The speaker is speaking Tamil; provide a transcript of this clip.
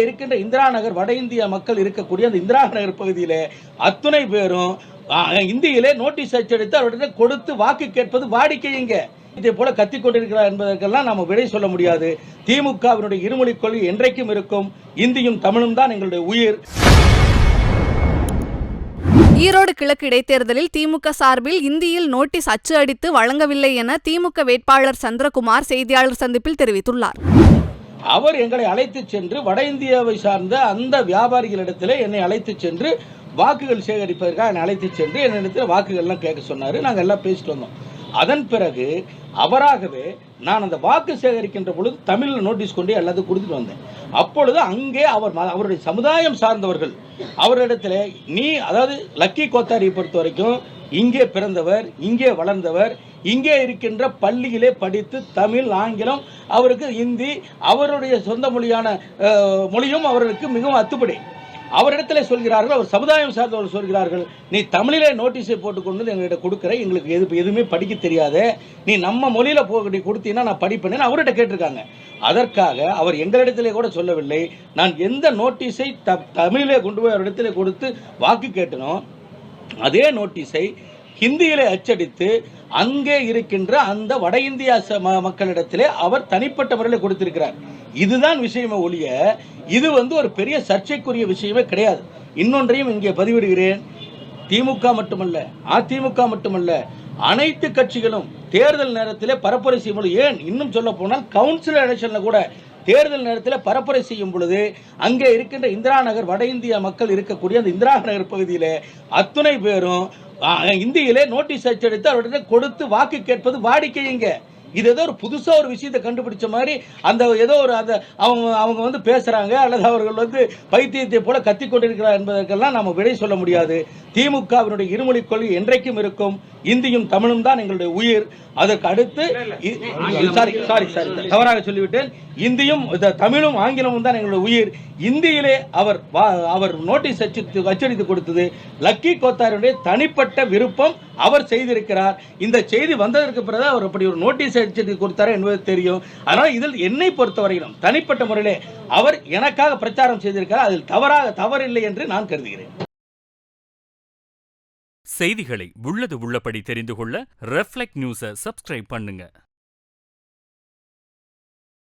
இருக்கின்ற இந்திரா நகர் வட இந்திய மக்கள் இருக்கக்கூடிய அந்த இந்திரா நகர் பகுதியிலே அத்துணை பேரும் இந்தியிலே நோட்டீஸ் அச்சடித்து அவர்களிடம் கொடுத்து வாக்கு கேட்பது வாடிக்கைங்க. இதே போல கத்திக் கொண்டிருக்கிறார் என்பதற்கெல்லாம் நாம் விடை சொல்ல முடியாது. திமுகவினுடைய இருமொழி கொள்கை என்றைக்கும் இருக்கும். இந்தியும் தமிழும் தான் எங்களுடைய உயிர். ஈரோடு கிழக்கு இடைத்தேர்தலில் திமுக சார்பில் இந்தியில் நோட்டீஸ் அச்சு அடித்து வழங்கவில்லை என திமுக வேட்பாளர் சந்திரகுமார் செய்தியாளர் சந்திப்பில் தெரிவித்துள்ளார். அவர் எங்களை அழைத்து சென்று வட இந்தியாவை சார்ந்த அந்த வியாபாரிகளிடத்தில் என்னை அழைத்து சென்று வாக்குகள் சேகரிப்பதற்காக என்னை அழைத்து சென்று என்னிடத்தில் வாக்குகள்லாம் கேட்க சொன்னார். நாங்கள் எல்லாம் பேசிட்டு வந்தோம். அதன் பிறகு அவராகவே நான் அந்த வாக்கு சேகரிக்கின்ற பொழுது தமிழில் நோட்டீஸ் கொண்டு எல்லாத்தையும் கொடுத்துட்டு வந்தேன். அப்பொழுது அங்கே அவருடைய சமுதாயம் சார்ந்தவர்கள் அவரிடத்தில் அதாவது லக்கி கோத்தாரியை பொறுத்த வரைக்கும் இங்கே பிறந்தவர், இங்கே வளர்ந்தவர், இங்கே இருக்கின்ற பள்ளியிலே படித்து தமிழ், ஆங்கிலம், அவருக்கு ஹிந்தி, அவருடைய சொந்த மொழியான மொழியும் அவருக்கு மிகவும் அத்துப்படி. அவரிடத்தில் சொல்கிறார்கள், அவர் சமுதாயம் சார்ந்தவர்கள் சொல்கிறார்கள், நீ தமிழிலே நோட்டீஸை போட்டுக்கொண்டு எங்கள்கிட்ட கொடுக்குற, எங்களுக்கு எதுவுமே படிக்க தெரியாது, நீ நம்ம மொழியில் போய் கொடுத்தீங்கன்னா நான் படிப்பேன்னு அவர்கிட்ட கேட்டிருக்காங்க. அதற்காக அவர் எங்களிடத்திலே கூட சொல்லவில்லை. நான் எந்த நோட்டீஸை தமிழிலே கொண்டு போய் அவரிடத்திலே கொடுத்து வாக்கு கேட்டனோ அதே நோட்டீஸை ஹிந்தியிலே அச்சடித்து அங்கே இருக்கின்ற அந்த வட இந்திய மக்களிடத்திலே அவர் தனிப்பட்ட முறையில் கொடுத்திருக்கிறார். இதுதான் விஷயமே ஒழிய இது ஒரு பெரிய சர்ச்சைக்குரிய விஷயமே கிடையாது. இன்னொன்றையும் இங்கே பதிவிடுகிறேன். திமுக மட்டுமல்ல, அதிமுக மட்டுமல்ல, அனைத்து கட்சிகளும் தேர்தல் நேரத்தில் பரப்புரை செய்யும். ஏன் இன்னும் சொல்ல போனால் கவுன்சில் எலெக்ஷன்ல கூட தேர்தல் நேரத்தில் பரப்புரை செய்யும் பொழுது அங்கே இருக்கின்ற இந்திரா நகர் வட இந்திய மக்கள் இருக்கக்கூடிய அந்த இந்திரா நகர் பகுதியிலே அத்துணை பேரும் இந்தியிலே நோட்டீஸ் அச்சடித்து அவர்களிடம் கொடுத்து வாக்கு கேட்பது வாடிக்கைங்க. இது ஏதோ ஒரு புதுசா ஒரு விஷயத்தை கண்டுபிடிச்ச மாதிரி அந்த ஏதோ ஒரு அவங்க பேசுறாங்க அல்லது அவர்கள் பைத்தியத்தை போல கத்திக் கொண்டிருக்கிறார் என்பதற்கெல்லாம் நாம் விடை சொல்ல முடியாது. திமுகவினுடைய இருமொழி கொள்கை என்றைக்கும் இருக்கும். இந்தியும் தமிழும் தான் எங்களுடைய உயிர். அதற்கு அடுத்து தவறாக சொல்லிவிட்டேன். இந்தியும் தமிழும் ஆங்கிலமும் தான் எங்களுடைய உயிர். இந்தியிலே அவர் நோட்டீஸ் அச்சடித்து கொடுத்தது லக்கி கோத்தாருடைய தனிப்பட்ட விருப்பம். அவர் செய்திருக்கிறார். இந்த செய்தி வந்ததற்கு பிறகு அவர் அப்படி ஒரு நோட்டீஸ் அச்சடித்து கொடுத்தார் என்பது தெரியும். அதனால் இதில் என்னை பொறுத்தவரையிலும் தனிப்பட்ட முறையிலே அவர் எனக்காக பிரச்சாரம் செய்திருக்கிறார். அதில் தவறில்லை என்று நான் கருதுகிறேன். செய்திகளை உள்ளது உள்ளபடி தெரிந்து கொள்ள ரெஃப்ளெக்ட் நியூஸை சப்ஸ்கிரைப் பண்ணுங்க.